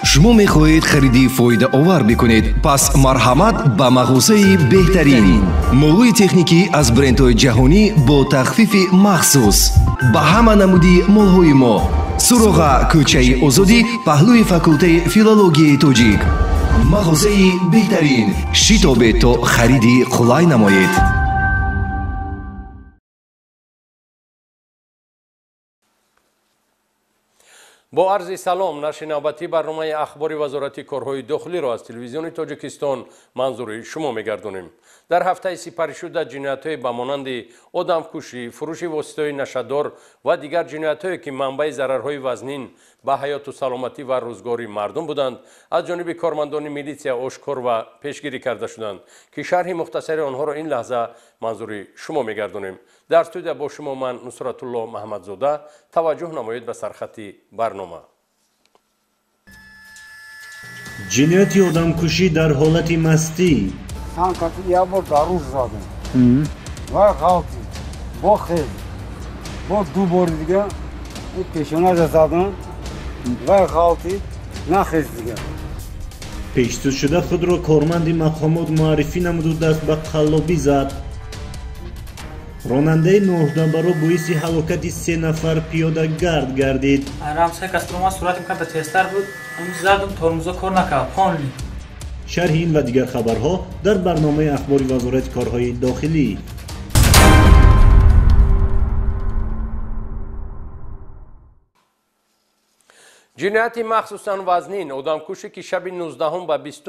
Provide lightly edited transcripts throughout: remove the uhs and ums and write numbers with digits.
شما میخواهید خریدی فایده آور بکنید؟ پس مرحمت به مغازه بهترین. مواد تکنیکی از برندهای جهانی با تخفیف مخصوص. به همه نمودی مالهای ما. سراغ کوچه آزادی پهلوی فاکولته فیلولوژی تاجیک. مغازه بهترین. شتاب تا خریدی قلای نمایید. با عرض سلام، نشر نوبتی برنامه اخباری وزارت کارهای داخلی را از تلویزیون تاجیکستان منظور شما می‌گردانیم. در هفته سپری شده جنایت‌های به مانند آدمکشی، فروش واسطه‌های نشه‌دار و دیگر جنایت‌هایی که منبع ضررهای وزنین به حیات و سلامتی و روزگاری مردم بودند از جانب کارمندان میلیسیا آشکار و پیشگیری کرده شدند که شرح مختصر آنها را این لحظه منظور شما می‌گردانیم. در استودیو با شما من نصرت الله محمدزاده. توجه نمایید به سرخط برنامه. جنایت آدمکشی در حالت مستی. سانکاتی یا با دارو زدن و خالتی با خیلی با دو بار دیگه پیشونه زدن و خالتی نخیز دیگه. پیشتو شده خود را کارمند مقامات معرفی نمود و دست به قلابی زد. راننده نوحده‌برو باعث هلاکت 3 نفر پیاده گرد گردید. رمزهای کسبرما صورت میکنم به تستر بود، امروز زدم ترمزا کار نکرد، پانلی. شرح این و دیگر خبرها در برنامه اخباری وزارت کارهای داخلی. جنایت مخصوصاً وزنین آدمکشی که شب 19 و 20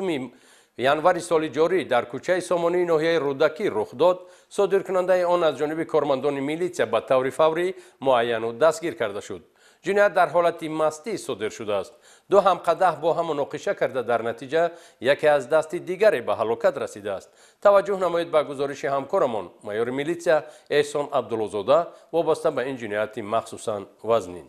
ینوار سال جاری در کوچه سامانی ناحیه رودکی رخ داد، صادر کننده آن از جانب کارمندان میلیسیا به طور فوری معین و دستگیر کرده شد. جنایت در حالت مستی صادر شده است. 2 همقدح با هم مناقشه کرده در نتیجه یکی از دست دیگری به هلاکت رسیده است. توجه نمایید به گزارش همکارمان مایور میلیسیا احسان عبدالله‌زاده وابسته به این جنایت مخصوصاً وزنین.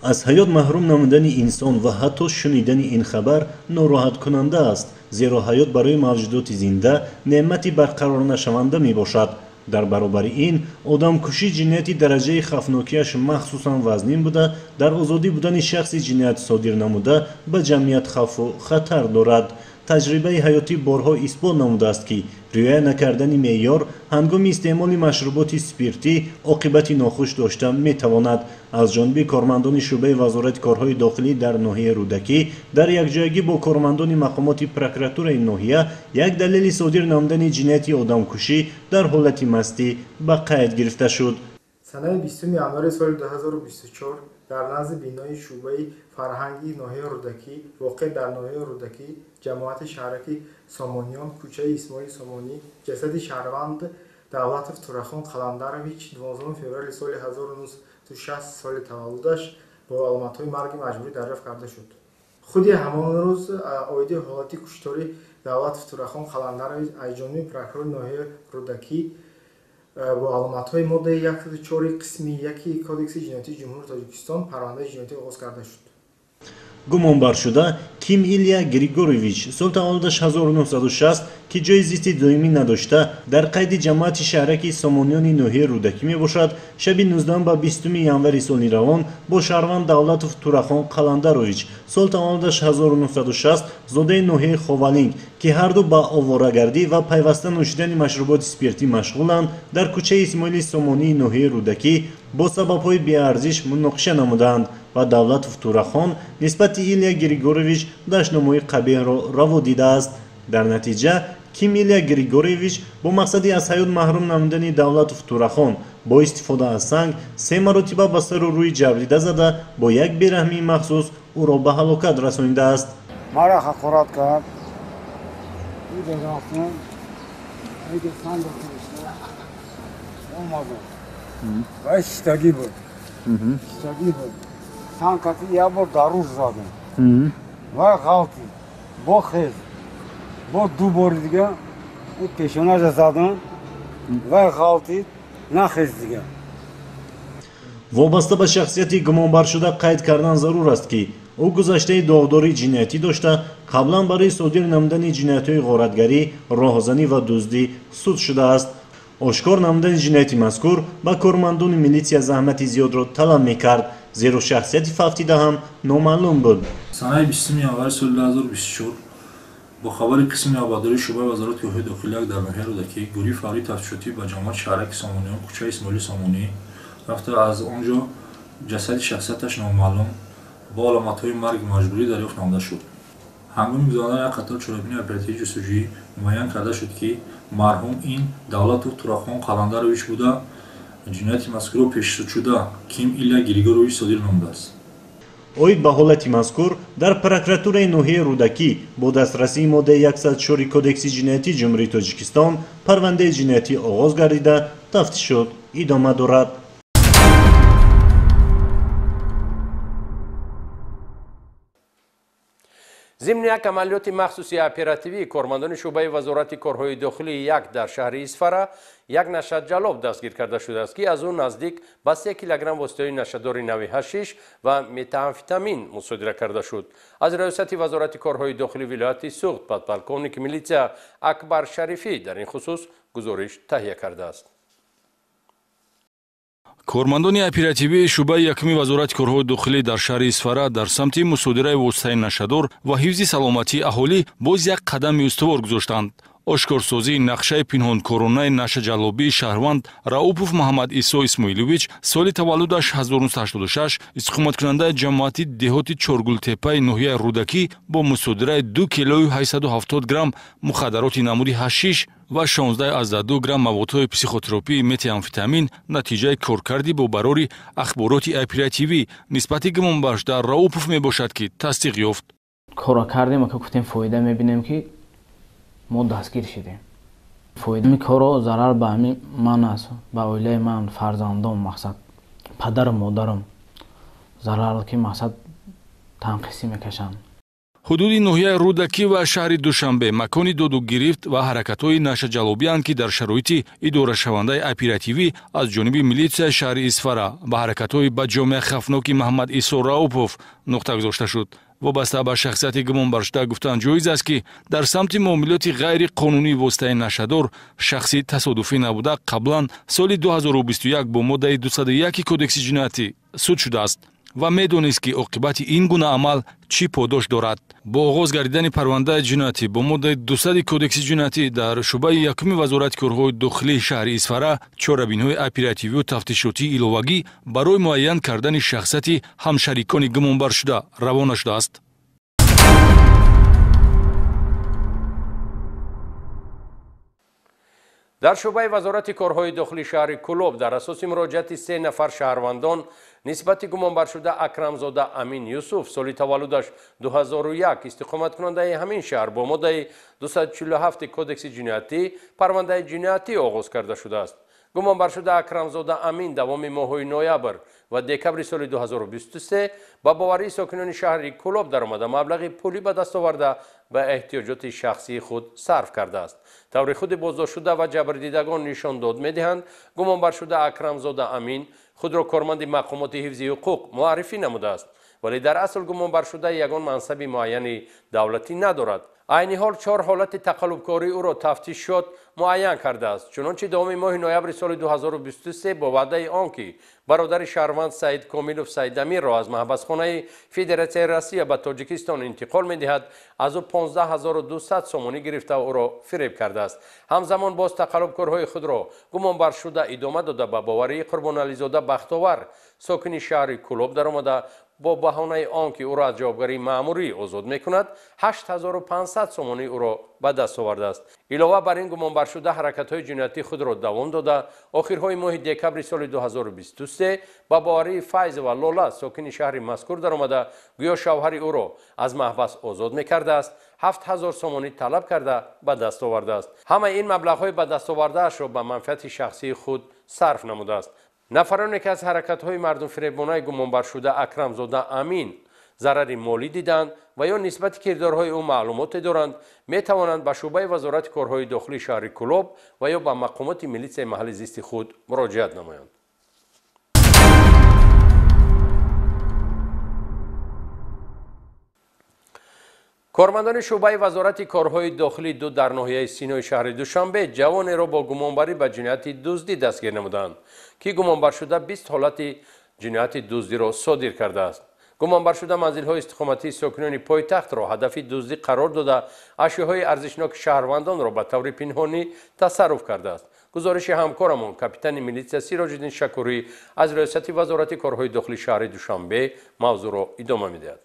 از حیات محروم نمودن انسان و حتی شنیدن این خبر ناراحت کننده است، زیرا حیات برای موجودات زنده نعمتی برقرار نشونده می باشد. در برابر این آدمکشی جنایتی درجه خطرناکیش مخصوصاً وزنین بوده، در آزادی بودن شخص جنایت صادر نموده به جمعیت خوف و خطر دارد. تجربه حیاتی بارها اثبات نموده است که رعایت نکردن معیار هنگام استعمال مشروبات اسپریتی عاقبت ناخوش داشته میتواند. از جانب کارمندان شعبه وزارت کارهای داخلی در ناحیه رودکی در یکجایگی با کارمندان مقامات پروکراتور این ناحیه یک دلیل صادر نمودن جنایت آدمکشی در حالت مستی به قید گرفته شد. سنه 20 ینوار سال 2024 در نزد بینای شعبه فرهنگی ناحیه رودکی واقع در ناحیه رودکی جماعت شهرکی سامانیان کوچه اسماعیل سامانی جسد شهروند دولت فتورخان قلندرویچ 12 فوریه سال 1960 سال تولدش با علامت‌های مرگ مجبوری دریافت کرده شد. خودی همان روز آید حالت کشتاری دولت فتورخان قلندرویچ از جانب پروکرور ناحیه رودکی با علامت‌های ماده 104 قسمی 1 کدکس جنایتی جمهوری تاجیکستان پرونده جنایتی آغاز کرده شد. گمانبر شده کیم ایلیا گریگورویچ سال تولدش 1960 که جای زیستی دائمی نداشته در قید جماعت شهرکی سامانیان ناحیه رودکی می باشد، شب 19 و 20 ینوار سال روان با شهروند دولت فتورخان قلندرویچ سال تولدش 1960 زاده ناحیه خوالینگ که هر دو با آواره‌گردی و پیوسته نوشیدن مشروبات اسپریتی مشغولند در کوچه اسماعیل سامانی ناحیه رودکی با سبب‌های بی‌ارزش مناقشه نمودند و دولت فتورخان نسبت ایلیا گریگورویچ داشتنمای قبیح را روا دیده است. در نتیجه کیم ایلیا گریگورویچ با مقصدی از حیات محروم نمودن دولت فتورخان با استفاده از سنگ 3 مرتبه به سر و روی جبریده زده با یک بیرحمی مخصوص او را به هلاکت رسانیده است. مرا حقارت کرد. این رفتن ایده سنگ رو اومدن و اشتگی بود. اشتگی بود. سانکاتی یا با دارو زدن و خالتی با خیلی با 2 بار دیگه پیشونه زدن و خالتی نخیز دیگه. وابسته به شخصیتی گمانبر شده قید کردن ضرور است که او گذشته داغداری جنایتی داشته، قبلا برای صادر نمودن جنایت‌های غارتگری، راهزنی و دزدی سود شده است. آشکار نمودن جنایت مذکور به کارمندان میلیسیا زحمت زیاد را طلب می‌کرد، зеро шахсияти фавтида ҳам номаълум буд. санаи 20 январи соли 2024 бо хабари қисми абадории шӯъбаи вазорати коҳҳои дохилиак дар ноҳияи рӯдакӣ гурӯҳи фаврии тафтишотӣ ба ҷамоати шаҳраки Сомониён кӯчаи Исмоили Сомонӣ рафта аз он ҷо ҷасади шахсияташ номаълум бо аломатҳои марги маҷбурӣ дарёфт намуда шуд. ҳангоми гузаронидани як қатор чорабинии оперативии ҷустуҷӯӣ муайян карда шуд ки марҳум ин Давлатов Турахон Қаландарович буда ҷинояти мазкурро пешсудшуда Ким Илля Григорович содир намудааст. оид ба ҳолати мазкур дар прокуратураи ноҳияи рӯдакӣ бо дастрасии моддаи 104 кодекси ҷиноятии ҷумҳурии Тоҷикистон парвандаи ҷиноятӣ оғоз гардида тафтишот идома дорад. ضمن یک عملیات مخصوصی اپراتیوی کارمندان شعبه وزارت کارهای داخلی یک در شهر اسفره یک نشت جلاب دستگیر کرده شده است که از اون نزدیک به 3 کیلوگرم واسطه نشه‌دار نوع حشیش و متامفتامین مصادره کرده شد. از رئیست وزارت کارهای داخلی ولایت سوخت پادپالکونیک میلیسیا اکبر شریفی در این خصوص گزارش تهیه کرده است. کارمندان اپراتیوی شعبه یکمی وزارت کارهای داخلی در شهر اسفره در سمت مصادره واسطه نشه‌دار و حفظ سلامتی اهالی باز یک قدم استوار گذاشتند. ошкорсозии нақшаи пинҳонкоронаи нашаҷаллобии шаҳрванд Раупов Муҳаммад Исо Исмоилович соли таваллудаш 1986 иstiqomatkунандаи ҷамоати деҳоти Чоргултепаи ноҳияи Рӯдакӣ бо мусодираи 2 килои 870 грамм мухаддароти намуди ҳашиш ва 16,2 грамм маводҳои психотропии метамфетамин натиҷаи коркарди бо барори ахбороти оперативӣ нисбати гумонбаршуда Раупов мебошад ки тасдиқ ёфт. Кора кардем, ка гуфтем фоида мебинем ки мо дастгир шудем. Фоидаи коро зарар ба ман аст, ба оилаи ман, фарзандам, мақсад падару модарам зарар ки мақсад танқисӣ мекашанд. ҳудуди ноҳияи Рӯдакӣ ва шаҳри Душанбе макони доду гирифт ва ҳаракатҳои нашаҷалобиянд ки дар шароити идорашавандаи оперативӣ аз ҷониби милитсияи шаҳри Исфара ба ҳаракатҳои ба ҷомеа хавфноки Маҳмад Исо Раупов нуқта гузошта шуд. вобаста ба шахсияти гумонбаршуда гуфтан ҷоиз аст ки дар самти муомилоти ғайриқонунии воситаи нашадор шахси тасодуфӣ набуда қаблан соли 2021 бо моддаи 201 кодекси ҷиноятӣ суд шудааст ва медонист ки оқибати ин гуна амал чӣ подош дорад. бо оғоз гардидани парвандаи ҷиноятӣ бо моддаи 200 кодекси ҷиноятӣ дар шӯъбаи якуми вазорати корҳои дохилии шаҳри Исфара чорабинҳои оперативию тафтишотии иловагӣ барои муайян кардани шахсияти ҳамшарикони гумонбаршуда равона шудааст. در شعبه وزارت کارهای داخلی شهر کلوب در اساس مراجعت 3 نفر شهروندان نسبت گمانبر شده اکرمزاده امین یوسف سال تولدش 2001 استقامت کننده همین شهر با ماده 247 کودکس جنایتی پرونده جنایتی آغاز کرده شده است. گمانبر شده اکرمزاده امین دوام ماه‌های نوامبر و دکبر سال 2023 با باوری ساکنان شهر کلوب درآمده مبلغ پولی به دست آورده و احتیاجات شخصی خود صرف کرده است. طور خود بازداشت شده و جبردیدگان نشان داد می‌دهند گمانبر شده اکرمزاده امین خود را کارمند مقامات حفظ حقوق معرفی نموده است، ولی در اصل گمانبر شده یگان منصب معین دولتی ندارد. عین حال 4 حالت تقلبکاری او را تفتیشات معین کرده است. چنانچه دوم ماه نوامبر سال 2023 با وعده آنکه برادر شهروند سعید کامیلوف سیدامیر را از محبسخانه فدراسیون روسیه به تاجیکستان انتقال می‌دهد، از او 15200 سومانی گرفته و او را فریب کرده است. همزمان باز تقلبکارهای خود را گمانبر شده ادامه داده به باوری قربان علیزاده بختاور ساکن شهر کلوب درآمده با بهانه آنکه او را از جوابگری مأموری آزاد می‌کند 8500 سومانی او را به دست آورده است. علاوه بر این گمانبر شده حرکت‌های جنایتی خود را دوام داده آخرهای ماه دکبر سال 2023 با باوری فیض و لاله ساکن شهر مذکور درآمده گویا شوهر او را از محبس آزاد می‌کرده است 7000 سومانی طلب کرده به دست آورده است. همه این مبلغ‌های به دست آورده‌اش را به منفعت شخصی خود صرف نموده است. نفرانی که از حرکت‌های مردم فریبانه گمانبر شده اکرمزاده امین ضرر مالی دیدند و یا نسبت کردارهای او معلومات دارند می‌توانند به شعبه وزارت کارهای داخلی شهر کلوب و یا به مقامات میلیسیای محلی زیست خود مراجعت نمایند. کارمندان شعبه وزارت کارهای داخلی دو در ناحیه سینای شهر دوشنبه جوانی را با گمانبری به جنایت دزدی دستگیر نمودند که گمانبر شده 20 حالت جنایت دزدی را صادر کرده است. گمانبر شده منزل‌های استقامتی ساکنان پایتخت را هدف دزدی قرار داده اشیاءهای ارزشناک شهروندان را به طور پنهانی تصرف کرده است. گزارش همکارمان کاپیتان میلیسیا سیراج‌الدین شکوری از ریاست وزارت کارهای داخلی شهر دوشنبه موضوع را ادامه می‌دهد.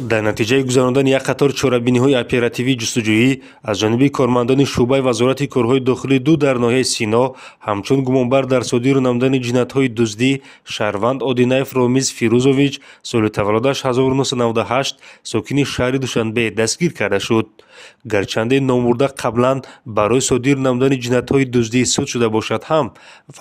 در نتیجه گذراندن یک قطار چاره‌بینی‌های اپراتیوی جستجویی از جانب کارمندان شعبه وزارت کارهای داخلی دو در ناحیه سینا همچون گمانبر در صادر نمودن جنایت‌های دزدی شهروند آدینایف رامیز فیروزوویچ سال تولدش 1998 ساکن شهر دوشنبه دستگیر کرده شد. گرچند نامورده قبلا برای صادر نمودن جنایت‌های دزدی سود شده باشد هم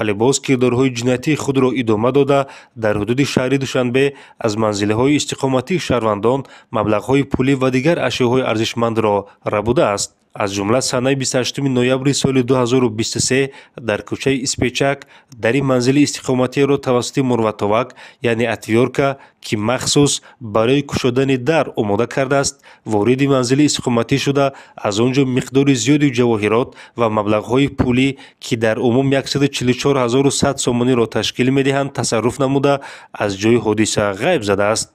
ولی باز کردارهای جنایتی خود را ادامه داده در حدود شهر دوشنبه از منزل‌های استقامتی شهروندان مبلغ‌های پولی و دیگر اشیاءهای ارزشمند را ربوده است. از جمله سنه 28 نوامبر سال 2023 در کوچه اسپیچک در این منزل استقامتی را توسط مروتوک یعنی اتویورکا که مخصوص برای گشودن در آماده کرده است وارد منزل استقامتی شده از آنجا مقدار زیادی جواهرات و مبلغ‌های پولی که در عموم 144100 سومانی را تشکیل می‌دهند تصرف نموده از جای حادثه غیب زده است.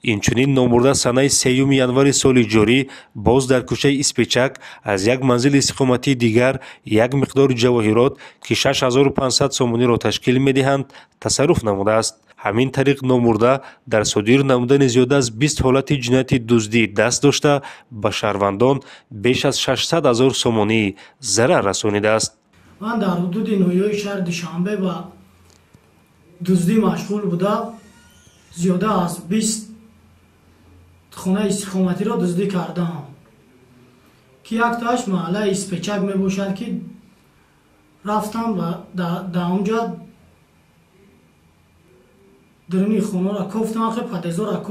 اینچنین نامورده سنه 3 ینوار سال جاری باز در کوچه اسپیچک از یک منزل استقامتی دیگر یک مقدار جواهرات که 6500 سومانی را تشکیل می‌دهند تصرف نموده است. همین طریق نامورده در صادر نمودن زیاده از 20 حالت جنایت دزدی دست داشته به شهروندان بیش از 600,000 سومانی ضرر رسانیده است. من در حدود نویای شهر دوشنبه با دزدی مشغول بوده زیاده از 20 خانه استقامتی را دزدی کردم که یک تاش محله اسپیچک می باشد که رفتم و در اونجا درونی خونه را کفتم آخه پدیزو را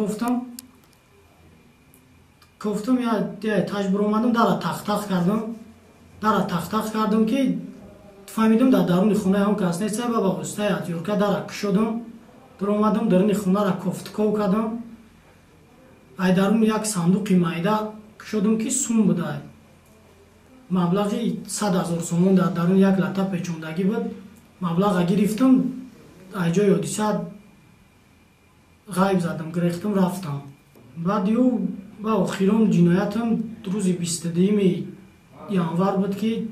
کفتم یا تاش برومدم در تخت کردم که فهمیدم در درون خونه هم کس نیست و با وسطه اتیورکا در کشودم برومدم درونی خونه را کفتکو کردم ای درون یک صندوقی مایده کشودم که سوم بوده مبلغی 100,000 سومون در درون یک لطه پیچوندگی بود مبلغ گرفتم ای جای حادثه غیب زدم گریختم رفتم بعد یو با آخرین جنایتم روز 22 ینوار بود که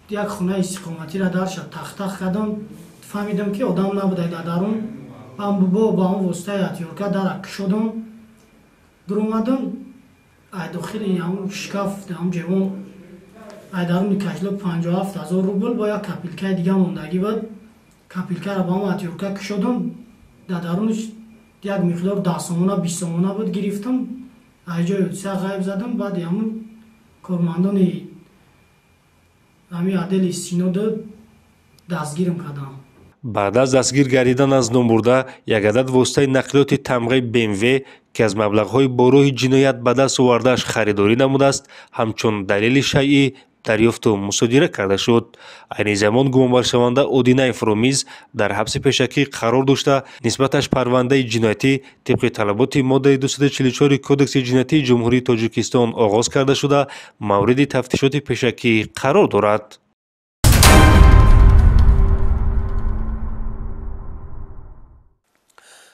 یک خونه استقامتی را درش تخت کردم فهمیدم که آدم نبوده در درون با اون وسطه اتیورکا در کشودم در اومدم ای داخل همون شکاف در هم جوان ای درون کشلو 57,000 روبل با یک کپیلکه دیگه موندگی بود کپیلکه را با هم اتیورکا کشودم در درونش یک مقدار 10 سومونه 20 سومونه بود گرفتم ای جای حادثه غیب زدم بعد همون کارمندان همین عدل سینو دستگیرم کردم. بعد از دستگیر گردیدن از نامورده یک عدد واسطه نقلیات تمغه BMW که از مبلغ‌های بارای جنایت به دست آورده‌اش خریداری نموده است همچون دلیل شیعی دریافت و مصادره کرده شد. این زمان گمانبر شونده آدینایف رامیز در حبس پیشکی قرار داشته نسبتش پرونده جنایتی طبق طلبات ماده 244 کدکس جنایتی جمهوری تاجیکستان آغاز کرده شده مورد تفتیشات پیشکی قرار دارد.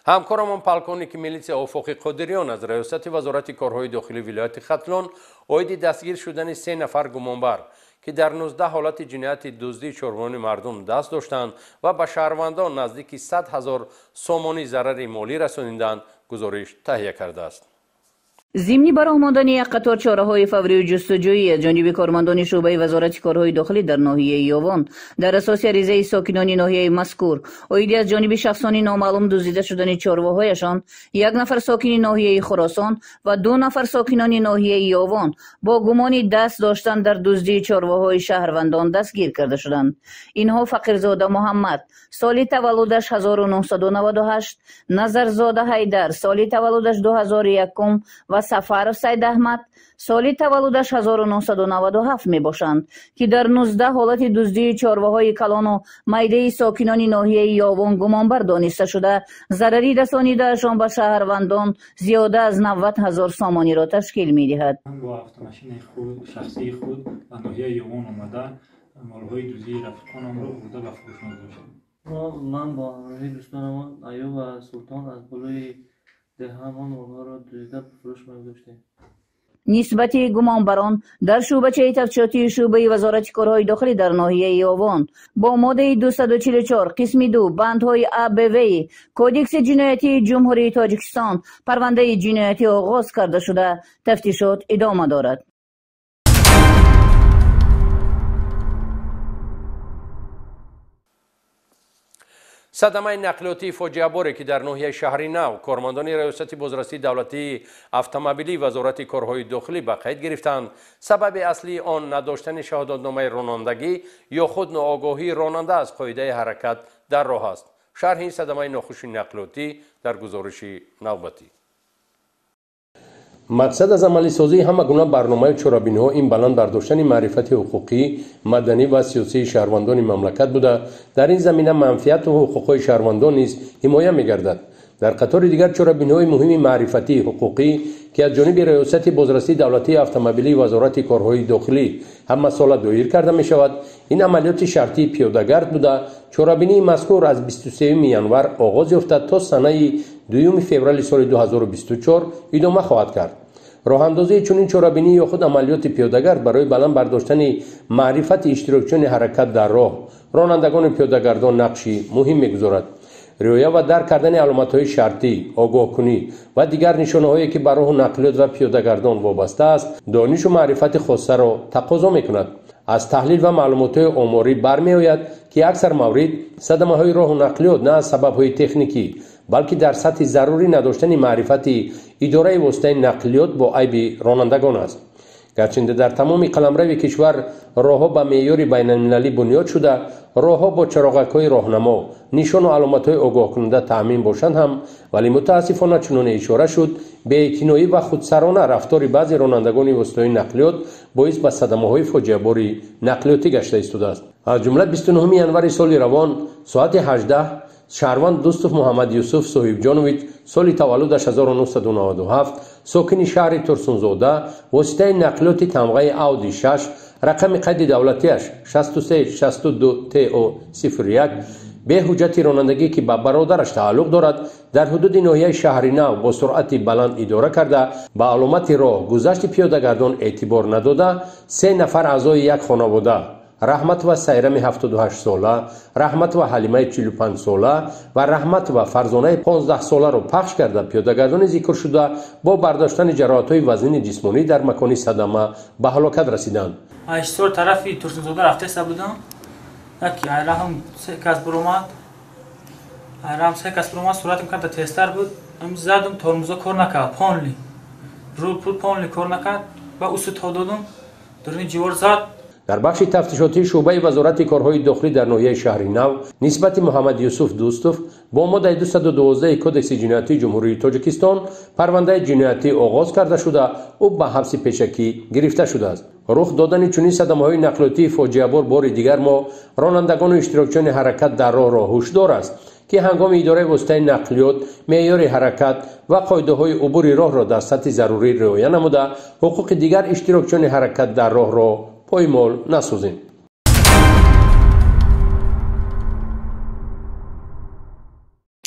همکارمان پلکونیک میلیسیا افق قادریان از ریاست وزارت کارهای داخلی ولایت ختلان عاید دستگیر شدن 3 نفر گمانبر که در 19 حالت جنایت دزدی چربان مردم دست داشتند و به شهروندان نزدیک 100,000 سومانی ضرر مالی رسانیدند گزارش تهیه کرده است. ضمن برآمدن یک قطار چاره‌های فوری و جستجویی از جانب کارمندان شعبه وزارت کارهای داخلی در ناحیه یاوان در اساس عریضه ساکنان ناحیه مذکور عاید از جانب شخصان نامعلوم دزدیده شدن چاره‌هایشان 1 نفر ساکن ناحیه خراسان و 2 نفر ساکنان ناحیه یاوان با گمان دست داشتن در دزدی چاره‌های شهروندان دستگیر کرده شدند. اینها فقیرزاده محمد سال تولدش 1998 نظرزاده حیدر سال تولدش 2001 و ва Сафаров Сайдаҳмад соли таваллудаш 1997 мебошанд, ки дар 19 ҳолати дуздии чорваҳои калону майдаи сокинони ноҳияи Ёвон гумонбар дониста шуда зарари расонидаашон ба шаҳрвандон зиёда аз 90 000 сомониро ташкил медиҳад. бо автомашини худ шахсии худ ба ноҳияи Ёвон омада молҳои дуздии рафиқонамро бурда ба фурӯш мегузоштем. ман бо ҳамроҳии дӯстонам Аёб ва Султон аз болои деҳамон молҳоро дузида ба фурӯш мегузоштем. нисбати гумонбарон дар шӯъбачаи тафтишотии шӯъбаи вазорати корҳои дохилӣ дар ноҳияи Ёвон бо моддаи 244 қисми 2 бандҳои АБВ кодекси ҷиноятии ҷумҳурии Тоҷикистон парвандаи ҷиноятӣ оғоз карда шуда тафтишот идома дорад. садамаи нақлиётии фоҷиаборе ки дар ноҳияи шаҳри нав кормандони раёсати бозрасии давлатии автомобилии вазорати корҳои дохилӣ ба қайд гирифтанд, сабаби аслии он надоштани шаҳодатномаи ронандагӣ ё худ ноогоҳии ронанда аз қоидаи ҳаракат дар роҳ аст. шарҳи садамаи нохуши нақлиётӣ дар гузориши навбатӣ. мақсад аз амалисозии ҳама гуна барномаи чорабиниҳо ин баланд бардоштани маърифати ҳуқуқӣ, маданӣ ва сиёсии шаҳрвандони мамлакат буда, дар ин замина манфиату ҳуқуқҳои шаҳрвандон низ ҳимоя мегардад. дар қатори дигар чорабиниҳои муҳими маърифатии ҳуқуқӣ ки аз ҷониби раёсати бозрасии давлатии автомобилии вазорати корҳои дохилӣ ҳамасола доир карда мешавад, ин амалиёти шартии пиёдагард буда, чорабинии мазкур аз 23 январ оғоз ёфта то санаи 2 феврали соли 2024 идома хоҳад кард. роҳандозии чунин чорабинӣ ё худ амалиёти пиёдагард барои баланд бардоштани маърифати иштирокчиёни ҳаракат дар роҳ, ронандагони пиёдагардон нақши муҳим мегузорад. риоя ва дарк кардани аломатҳои шартӣ, огоҳкунӣ ва дигар нишонаҳое ки ба роҳу нақлиёт ва пиёдагардон вобаста аст, донишу маърифати хоссаро тақозо мекунад. аз таҳлил ва маълумотҳои оморӣ бармеояд ки аксар маврид садамаҳои роҳу нақлиёт на аз сабабҳои техникӣ, балки дар сатҳи зарурӣ надоштани маърифати идораи воситаи нақлиёт бо айби ронандагон аст. гарчанде дар тамоми қаламрави кишвар роҳҳо ба меъёри байналмилалӣ бунёд шуда, роҳҳо бо чароғакҳои роҳнамо, нишону аломатҳои огоҳкунанда таъмин бошанд ҳам, вале мутаассифона чуноне ишора шуд, беэътиноӣ ва худсарона рафтори баъзе ронандагони воситаҳои нақлиёт боис ба садамаҳои фоҷиабори нақлиётӣ гашта истодааст. аз ҷумла 29 январи соли равон соати 18 шаҳрванд Дӯстов Муҳаммад Юсуф Соҳибҷонович соли таваллудаш 1997 сокини шаҳри Турсунзода воситаи нақлиёти тамғаи Ауди 6 рақами қайди давлатиаш 6362 TO01 бе ҳуҷҷати ронандагӣ ки ба бародараш тааллуқ дорад дар ҳудуди ноҳияи шаҳри нав бо суръати баланд идора карда ба аломати роҳ гузашти пиёдагардон эътибор надода 3 нафар аъзои як хонавода Раҳматова Сайрами 78 сола, Раҳматова Ҳалимаи 45 сола ва Раҳматова Фарзонаи 15 соларо пахш карда пиёдагардони зикр шуда бо бардоштани ҷароҳатҳои вазнини ҷисмонӣ дар макони садама ба ҳалокат расиданд. 8 сол тарафи Турсунзода рафтеса будам. Яки айрам се кас буромад. Айрам се кас буромад суратим карда тестар буд. Ам задум тормоза кор накард. Понли. Рул пул понли кор накард ва усу то додум. Дурни ҷивор зад. дар бахши тафтишотии шӯъбаи вазорати корҳои дохилӣ дар ноҳияи шаҳри нав нисбати Муҳаммад Юсуф Дӯстов бо моддаи 212 кодекси ҷиноятии ҷумҳурии Тоҷикистон парвандаи ҷиноятӣ оғоз карда шуда, ӯ ба ҳабси пешакӣ гирифта шудааст. рух додани чунин садамаҳои нақлиётии фоҷиабор бори дигар мо ронандагону иштирокчиёни ҳаракат дар роҳро ҳушдор аст ки ҳангоми идораи воситаи нақлиёт меъёри ҳаракат ва қоидаҳои убури роҳро дар сатҳи зарурӣ риоя намуда, ҳуқуқи дигар иштирокчиёни ҳаракат дар роҳро поймол насозем.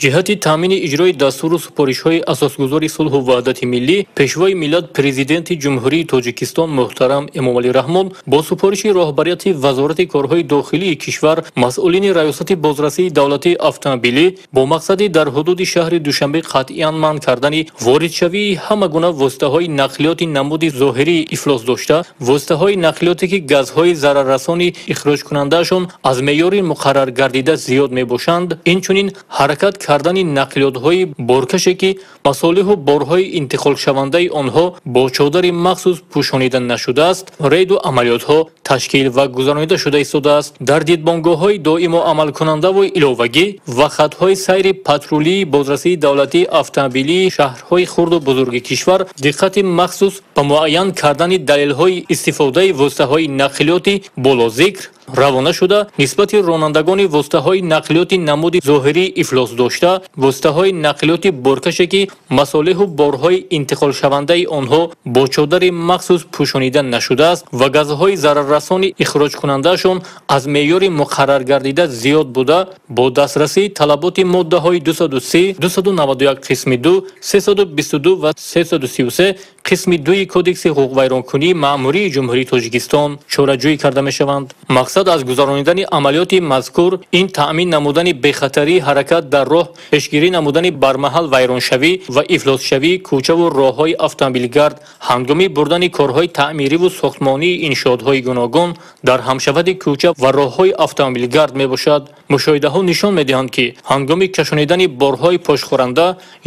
ҷиҳати таъмини иҷрои дастуру супоришҳои асосгузори сулҳу ваҳдати миллӣ, пешвои миллат президенти ҷумҳурии Тоҷикистон муҳтарам Эмомалӣ Раҳмон бо супориши роҳбарияти вазорати корҳои дохилии кишвар, масъулини раёсати бозрасии давлатии автомобилӣ бо мақсади дар ҳудуди шаҳри Душанбе қатъиян манъ кардани воридшавии ҳама гуна воситаҳои нақлиёти намуди зоҳирии ифлос дошта, воситаҳои нақлиёте ки газҳои зараррасони ихроҷкунандаашон аз меъёри муқаррар гардида зиёд мебошанд, инчунин ҳаракат кардани нақлиётҳои боркаше ки масолиҳу борҳои интиқолшавандаи онҳо бо чодари махсус пӯшонида нашудааст рейду амалиётҳо ташкил ва гузаронида шуда истодааст. дар дидбонгоҳҳои доимо амалкунандаву иловагӣ ва хатҳои сайри патрулии бозрасии давлатии автомобилии шаҳрҳои хурду бузурги кишвар диққати махсус ба муайян кардани далелҳои истифодаи воситаҳои нақлиёти болозикр равона шуда нисбати ронандагони воситаҳои нақлиёти намуди зоҳирии ифлос дошта воситаҳои нақлиёти боркаше ки масолиҳу борҳои интиқолшавандаи онҳо бо чодари махсус пӯшонида нашудааст ва газҳои зараррасони ихроҷкунандаашон аз меъёри муқаррар гардида зиёд буда бо дастрасии талаботи моддаҳои 230 291 қисми 2 322 ва 333 қисми 2 кодекси ҳуқуқвайронкунии маъмурии ҷумҳурии тоҷикистон чораҷӯӣ карда мешаванд. мақсад аз гузаронидани амалиёти мазкур ин таъмин намудани бехатарии ҳаракат дар роҳ пешгирӣ намудани бармаҳал вайроншавӣ ва ифлосшавии кӯчаву роҳҳои автомобилгард ҳангоми бурдани корҳои таъмириву сохтмонии иншоотҳои гуногун дар ҳамшавади кӯча ва роҳҳои автомобилгард мебошад. мушоҳидаҳо нишон медиҳанд ки ҳангоми кашонидани борҳои пошхӯранда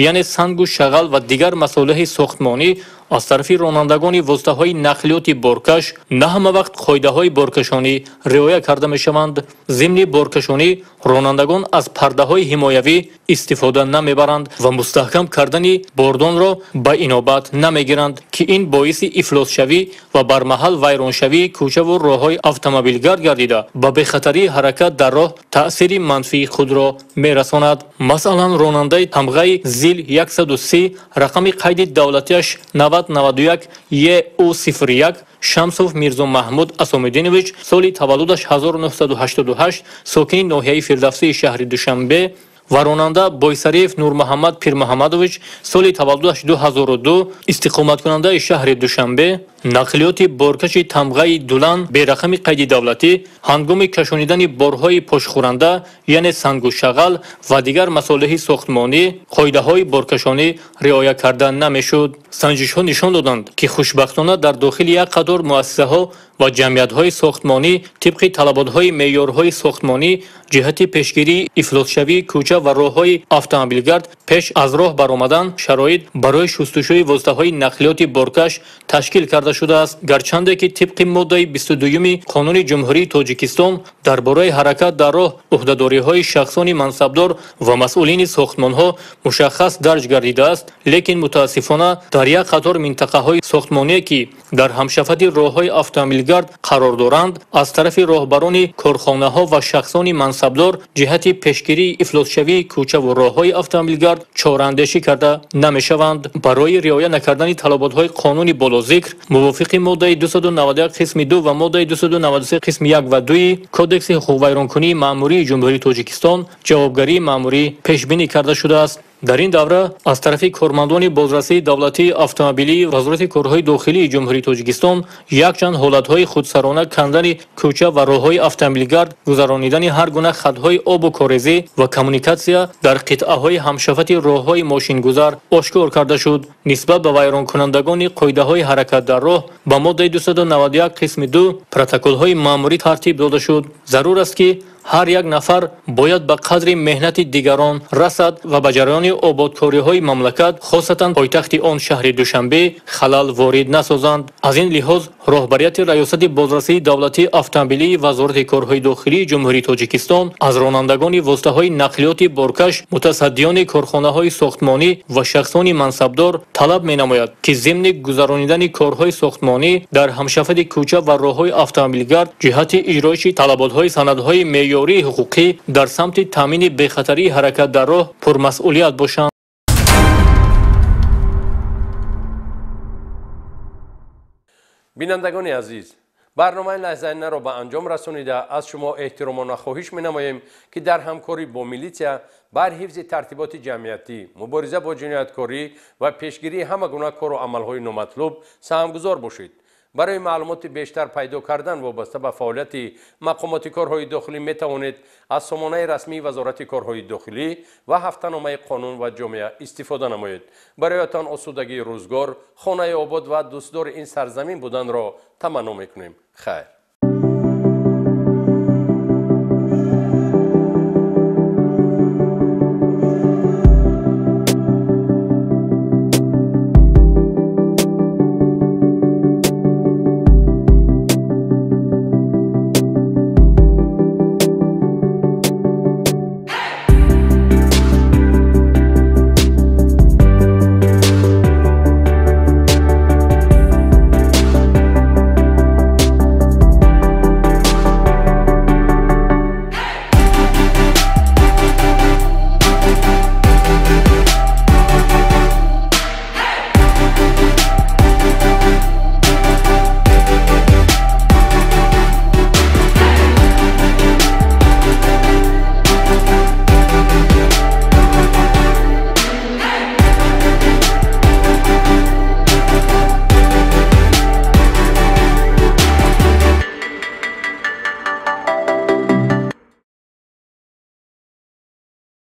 яъне сангу шағал ва дигар масолиҳи сохтмонӣ аз тарафи ронандагони воситаҳои нақлиёти боркаш на ҳама вақт қоидаҳои боркашонӣ риоя карда мешаванд. зимни боркашонӣ ронандагон аз пардаҳои ҳимоявӣ истифода намебаранд ва мустаҳкам кардани бордонро ба инобат намегиранд ки ин боиси ифлосшавӣ ва бармаҳал вайроншавии кӯчаву роҳҳои автомобилгард гардида ба бехатарии ҳаракат дар роҳ таъсири манфии худро мерасонад. масалан ронандаи тамғаи зил 130 рақами қайди давлатиаш 9091 ЕУ01 Шамсов Мирзо Маҳмуд Асомиддинович соли таваллудаш 1988 сокини ноҳияи Фирдавсии шаҳри Душанбе ва ронанда Бойсариев Нурмуҳаммад Пирмуҳаммадович соли таваллудаш 2002 истиқоматкунандаи шаҳри Душанбе нақлиёти боркаши тамғаи дулан берақами қайди давлатӣ ҳангоми кашонидани борҳои пошхӯранда яъне сангу шағал ва дигар масолиҳи сохтмонӣ қоидаҳои боркашонӣ риоя карда намешуд. санҷишҳо нишон доданд ки хушбахтона дар дохили як қатор муассисаҳо ва ҷамъиятҳои сохтмонӣ тибқи талаботҳои меъёрҳои сохтмонӣ ҷиҳати пешгирии ифлосшавии кӯча ва роҳҳои автомобилгард пеш аз роҳ баромадан шароит барои шустушӯи воситаҳои нақлиёти боркаш ташкил карда шудааст. гарчанде ки тибқи моддаи 22 қонуни ҷумҳурии тоҷикистон дар бораи ҳаракат дар роҳ уҳдадориҳои шахсони мансабдор ва масъулини сохтмонҳо мушаххас дарҷ гардидааст, лекин мутаассифона дар як қатор минтақаҳои сохтмоние ки дар ҳамшафати роҳҳои автомобилгард қарор доранд аз тарафи роҳбарони корхонаҳо ва шахсони мансабдор ҷиҳати пешгирии ифлосшавии кӯчаву роҳҳои автомобилгард чораандешӣ карда намешаванд. барои риоя накардани талаботҳои қонуни болозикр мувофиқи моддаи 291 қисми 2 ва моддаи 293 қисми 1 ва 2 кодекси ҳуқуқвайронкунии маъмурии ҷумҳурии тоҷикистон ҷавобгарии маъмурӣ пешбинӣ карда шудааст. дар ин давра аз тарафи кормандони бозрасии давлатии автомобилии вазорати корҳои дохилии ҷумҳурии тоҷикистон якчанд ҳолатҳои худсарона кандани кӯча ва роҳҳои автомобилгард гузаронидани ҳар гуна хатҳои обу корезӣ ва коммуникатсия дар қитъаҳои ҳамшафати роҳҳои мошингузар ошкор карда шуд. нисбат ба вайронкунандагони қоидаҳои ҳаракат дар роҳ ба моддаи 291 қисми 2 протоколҳои маъмурӣ тартиб дода шуд. зарур аст ки ҳар як нафар бояд ба қадри меҳнати дигарон расад ва ба ҷараёни ободкориҳои мамлакат хосатан пойтахти он шаҳри Душанбе халал ворид насозанд. аз ин лиҳоз роҳбарияти раёсати бозрасии давлатии автомобилии вазорати корҳои дохилии ҷумҳурии тоҷикистон аз ронандагони воситаҳои нақлиёти боркаш мутасаддиёни корхонаҳои сохтмонӣ ва шахсони мансабдор талаб менамояд ки зимни гузаронидани корҳои сохтмонӣ дар ҳамшафати кӯча ва роҳҳои автомобилгард ҷиҳати иҷроиши талаботҳои санадҳои меъёрии ҳуқуқӣ дар самти таъмини бехатарии ҳаракат дар роҳ пурмасъулият бошанд. бинандагони азиз, барномаи лаҳзаинаро ба анҷом расонида аз шумо эҳтиромона хоҳиш менамоем ки дар ҳамкорӣ бо милитсия бар ҳифзи тартиботи ҷамъиятӣ, мубориза бо ҷинояткорӣ ва пешгирии ҳама гуна кору амалҳои номатлуб саҳмгузор бошед. барои маълумоти бештар пайдо кардан вобаста ба фаъолияти мақомоти корҳои дохилӣ метавонед аз сомонаи расмии вазорати корҳои дохилӣ ва ҳафтаномаи қонун ва ҷомеа истифода намоед. бароятон осудагии рӯзгор, хонаи обод ва дӯстдори ин сарзамин буданро таманно мекунем. хайр.